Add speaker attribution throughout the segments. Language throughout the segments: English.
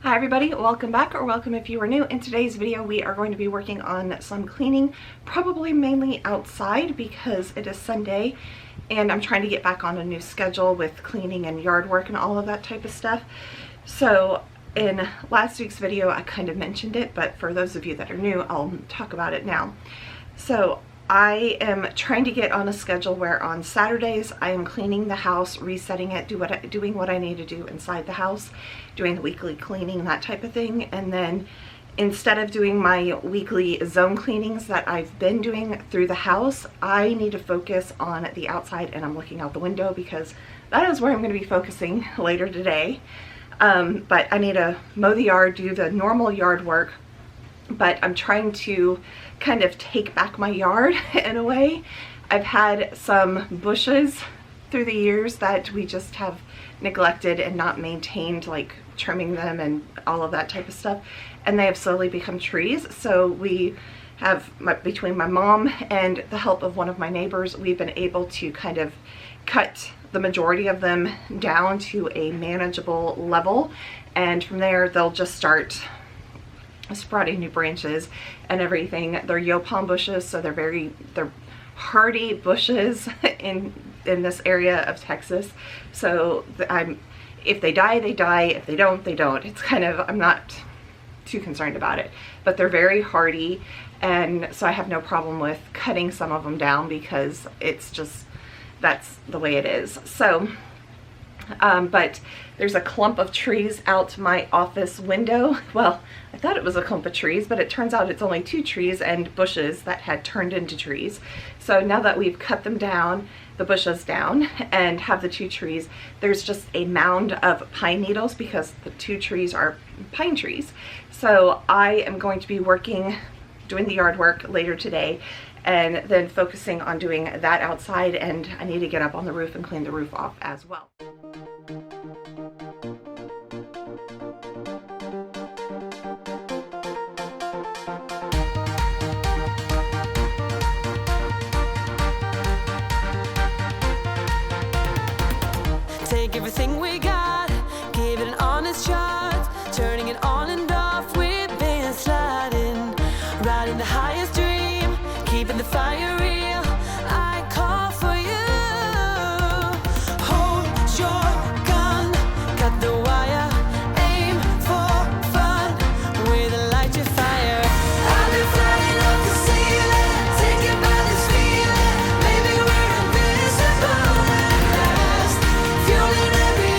Speaker 1: Hi everybody, welcome back, or welcome if you are new. In today's video we are going to be working on some cleaning, probably mainly outside because it is Sunday and I'm trying to get back on a new schedule with cleaning and yard work and all of that type of stuff. So in last week's video I kind of mentioned it, but for those of you that are new, I'll talk about it now. So I am trying to get on a schedule where on Saturdays I am cleaning the house, resetting it, doing what I need to do inside the house, doing the weekly cleaning, that type of thing. And then instead of doing my weekly zone cleanings that I've been doing through the house, I need to focus on the outside, and I'm looking out the window because that is where I'm going to be focusing later today. But I need to mow the yard, do the normal yard work, but I'm trying to kind of take back my yard in a way. I've had some bushes through the years that we just have neglected and not maintained, like trimming them and all of that type of stuff, and they have slowly become trees. So we have, between my mom and the help of one of my neighbors, we've been able to kind of cut the majority of them down to a manageable level, and from there they'll just start sprouting new branches and everything. They're yopalm bushes, so they're hardy bushes in this area of Texas. So if they die, they die. If they don't, they don't. It's kind of, I'm not too concerned about it, but they're very hardy, and so I have no problem with cutting some of them down because it's just, that's the way it is. So but there's a clump of trees out my office window. Well, I thought it was a clump of trees, but it turns out it's only two trees and bushes that had turned into trees. So now that we've cut them down, the bushes down, and have the two trees, there's just a mound of pine needles because the two trees are pine trees. So I am going to be doing the yard work later today, and then focusing on doing that outside, and I need to get up on the roof and clean the roof off as well.
Speaker 2: Take everything we got, give it an honest shot, turning it on and off, we've been sliding, riding the highest dream, keeping the fire real. I call for you. Hold your gun, cut the wire, aim for fun, with a light your fire. I've been flying up the ceiling, taken by this feeling, maybe we're invincible at last, fueling every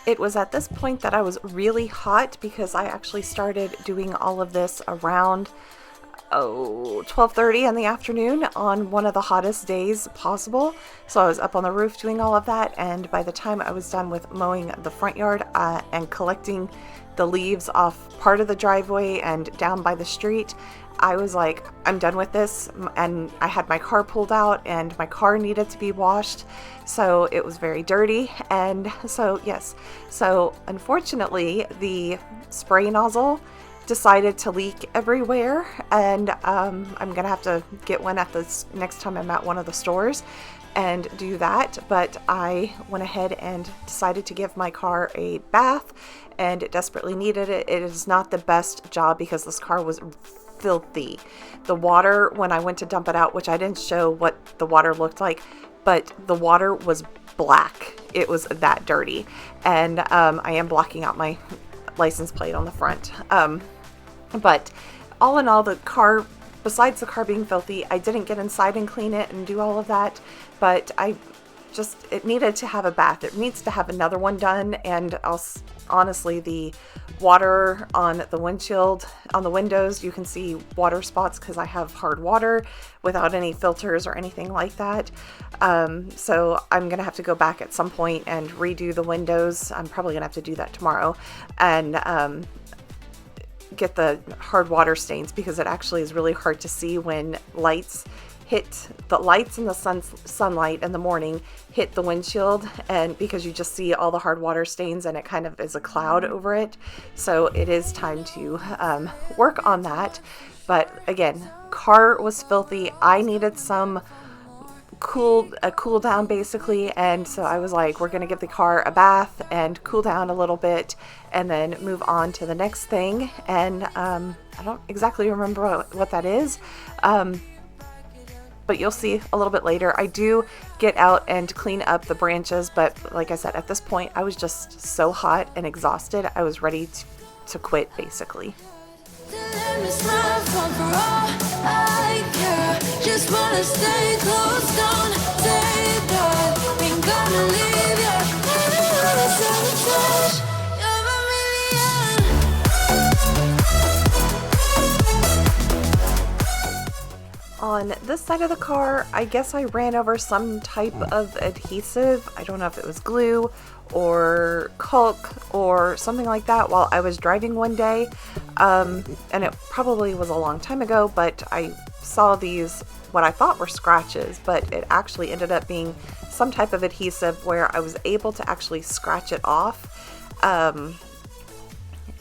Speaker 1: It was at this point that I was really hot because I actually started doing all of this around 12:30 in the afternoon on one of the hottest days possible. So I was up on the roof doing all of that, and by the time I was done with mowing the front yard and collecting the leaves off part of the driveway and down by the street, I was like, I'm done with this. And I had my car pulled out and my car needed to be washed, so it was very dirty. And so unfortunately the spray nozzle decided to leak everywhere, and I'm gonna have to get one at the next time I'm at one of the stores and do that. But I went ahead and decided to give my car a bath, and it desperately needed it. It is not the best job because this car was filthy. The water, when I went to dump it out, which I didn't show what the water looked like, but the water was black. It was that dirty. And I am blocking out my license plate on the front. But all in all, the car, besides the car being filthy, I didn't get inside and clean it and do all of that, but it needed to have a bath. It needs to have another one done. And honestly, the water on the windshield, on the windows, you can see water spots because I have hard water without any filters or anything like that. So I'm gonna have to go back at some point and redo the windows. I'm probably gonna have to do that tomorrow, and get the hard water stains, because it actually is really hard to see when lights hit the lights and the sunlight in the morning hit the windshield, and because you just see all the hard water stains and it kind of is a cloud over it. So it is time to work on that. But again, car was filthy. I needed some cool down basically, and so I was like, we're gonna give the car a bath and cool down a little bit and then move on to the next thing. And I don't exactly remember what that is, but you'll see a little bit later. I do get out and clean up the branches, but like I said, at this point I was just so hot and exhausted, I was ready to quit basically. Just wanna stay close, don't say that ain't gonna leave ya. On this side of the car, I guess I ran over some type of adhesive. I don't know if it was glue or caulk or something like that while I was driving one day. And it probably was a long time ago, but I saw these, what I thought were scratches, but it actually ended up being some type of adhesive where I was able to actually scratch it off,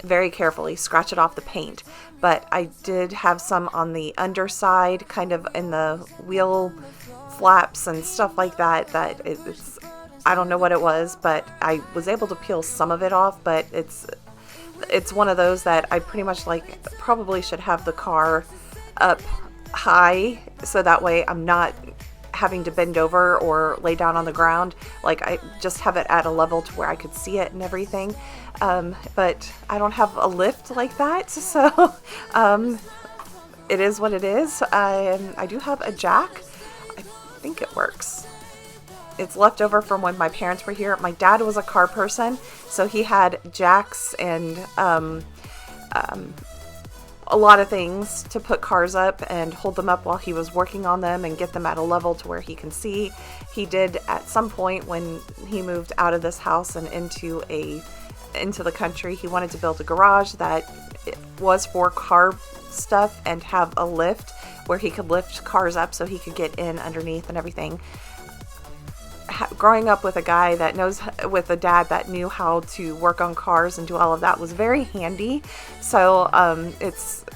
Speaker 1: very carefully scratch it off the paint. But I did have some on the underside, kind of in the wheel flaps and stuff like that, it's, I don't know what it was, but I was able to peel some of it off. But it's one of those that I pretty much probably should have the car up high, so that way I'm not having to bend over or lay down on the ground. I just have it at a level to where I could see it and everything. But I don't have a lift like that, so it is what it is. I do have a jack. I think it works. It's left over from when my parents were here. My dad was a car person, so he had jacks and a lot of things to put cars up and hold them up while he was working on them and get them at a level to where he can see. He did at some point when he moved out of this house and into the country, he wanted to build a garage that was for car stuff and have a lift where he could lift cars up so he could get in underneath and everything. Growing up with a dad that knew how to work on cars and do all of that was very handy. So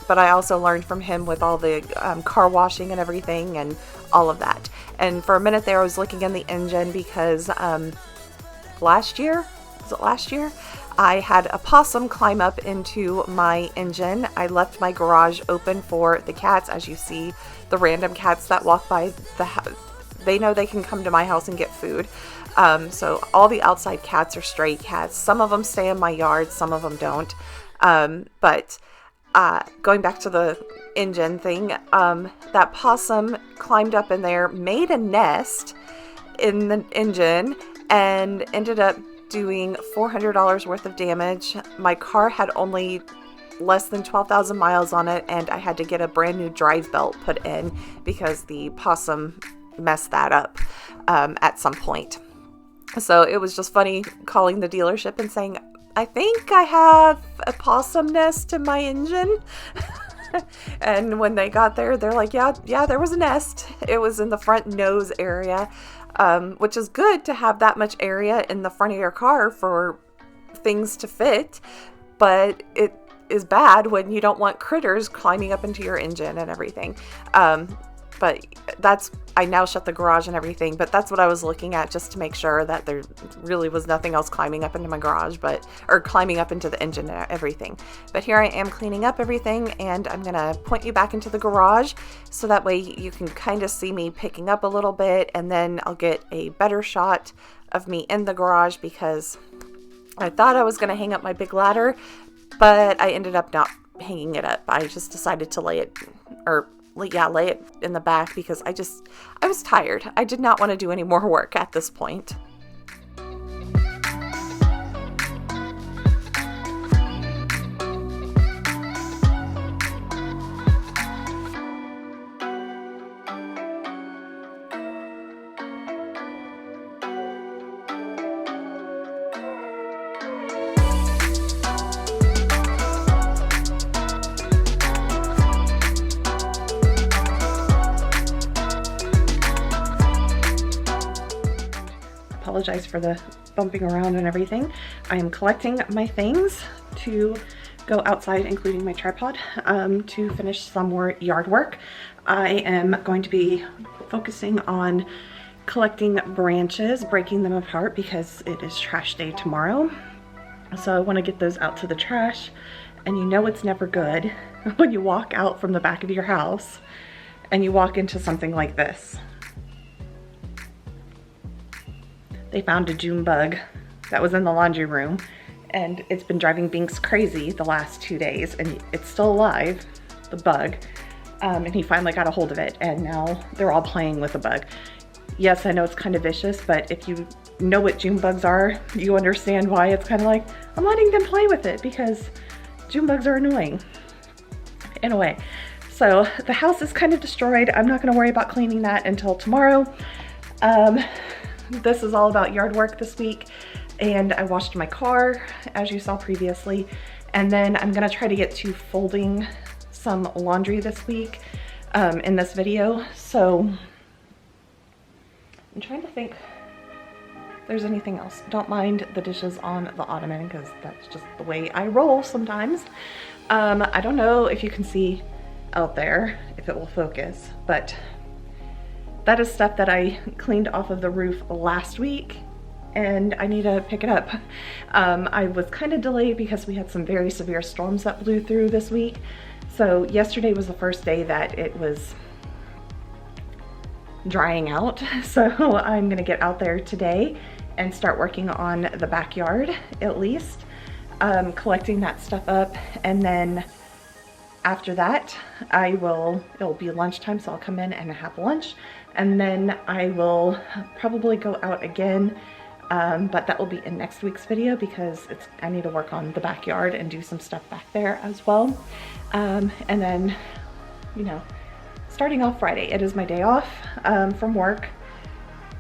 Speaker 1: but I also learned from him with all the car washing and everything and all of that. And for a minute there I was looking in the engine because last year I had a possum climb up into my engine. I left my garage open for the cats. As you see, the random cats that walk by the house, they know they can come to my house and get food. So all the outside cats are stray cats. Some of them stay in my yard, some of them don't. But going back to the engine thing, that possum climbed up in there, made a nest in the engine, and ended up doing $400 worth of damage. My car had only less than 12,000 miles on it, and I had to get a brand new drive belt put in because the possum messed that up at some point. So it was just funny calling the dealership and saying, I think I have a possum nest in my engine. And when they got there, they're like, yeah, there was a nest. It was in the front nose area, which is good to have that much area in the front of your car for things to fit. But it is bad when you don't want critters climbing up into your engine and everything. But I now shut the garage and everything, but that's what I was looking at just to make sure that there really was nothing else climbing up into my garage, or climbing up into the engine and everything. But here I am cleaning up everything, and I'm going to point you back into the garage so that way you can kind of see me picking up a little bit, and then I'll get a better shot of me in the garage because I thought I was going to hang up my big ladder, but I ended up not hanging it up. I just decided to lay it in the back because I was tired. I did not want to do any more work at this point. Apologize for the bumping around and everything. I am collecting my things to go outside, including my tripod, to finish some more yard work. I am going to be focusing on collecting branches, breaking them apart because it is trash day tomorrow. So I want to get those out to the trash, and you know it's never good when you walk out from the back of your house and you walk into something like this. They found a June bug that was in the laundry room, and it's been driving Binks crazy the last 2 days, and it's still alive, the bug, and he finally got a hold of it, and now they're all playing with the bug. Yes, I know it's kind of vicious, but if you know what June bugs are, you understand why it's kind of like, I'm letting them play with it because June bugs are annoying. Anyway, so the house is kind of destroyed. I'm not going to worry about cleaning that until tomorrow. This is all about yard work this week, and I washed my car, as you saw previously, and then I'm gonna try to get to folding some laundry this week in this video. So I'm trying to think if there's anything else. Don't mind the dishes on the ottoman because that's just the way I roll sometimes. I don't know if you can see out there, if it will focus, but that is stuff that I cleaned off of the roof last week, and I need to pick it up. I was kind of delayed because we had some very severe storms that blew through this week. So yesterday was the first day that it was drying out. So I'm gonna get out there today and start working on the backyard at least, collecting that stuff up, and then after that, it'll be lunchtime, so I'll come in and have lunch, and then I will probably go out again, but that will be in next week's video because I need to work on the backyard and do some stuff back there as well. And then, you know, starting off Friday, it is my day off from work.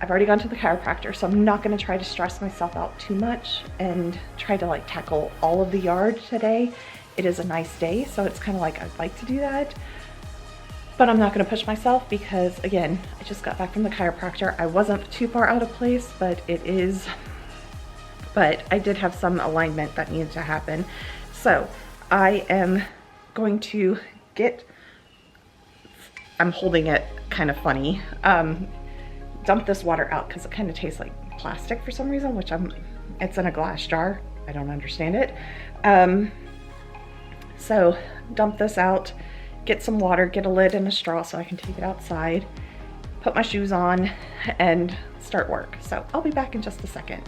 Speaker 1: I've already gone to the chiropractor, so I'm not going to try to stress myself out too much and try to like tackle all of the yard today. It is a nice day, so it's kind of like I'd like to do that, but I'm not going to push myself because, again, I just got back from the chiropractor. I wasn't too far out of place, but I did have some alignment that needed to happen. So I am going to I'm holding it kind of funny, dump this water out because it kind of tastes like plastic for some reason, it's in a glass jar. I don't understand it. So dump this out, get some water, get a lid and a straw so I can take it outside, put my shoes on, and start work. So I'll be back in just a second.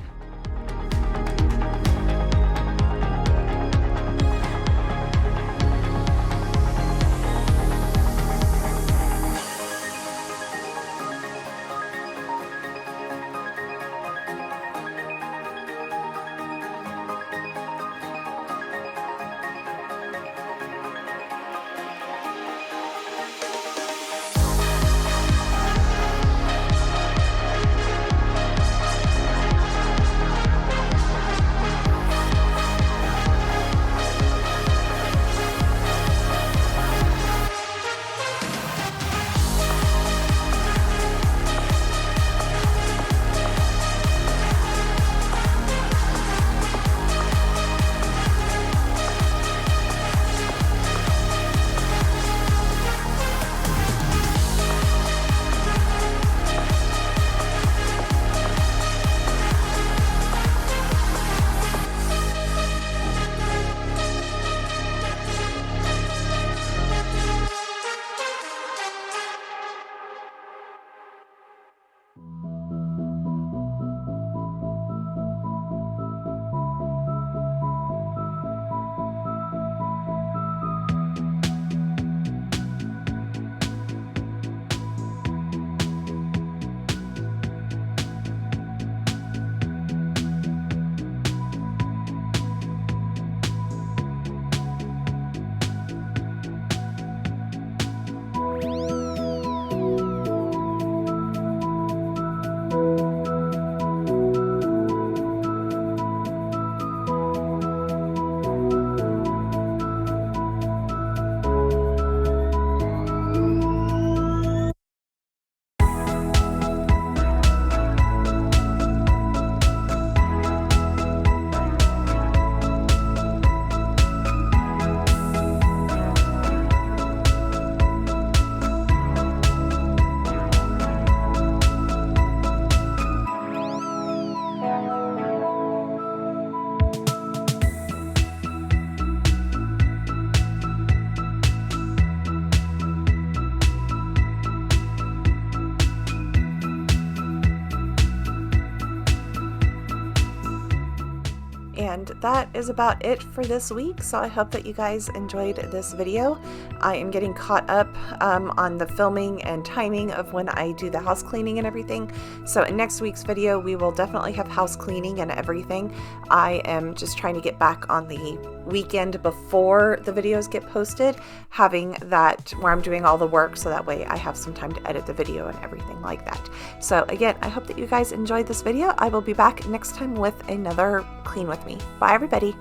Speaker 1: And that is about it for this week. So I hope that you guys enjoyed this video. I am getting caught up on the filming and timing of when I do the house cleaning and everything. So in next week's video, we will definitely have house cleaning and everything. I am just trying to get back on the weekend before the videos get posted, having that where I'm doing all the work, so that way I have some time to edit the video and everything like that. So again, I hope that you guys enjoyed this video. I will be back next time with another clean with me. Bye everybody.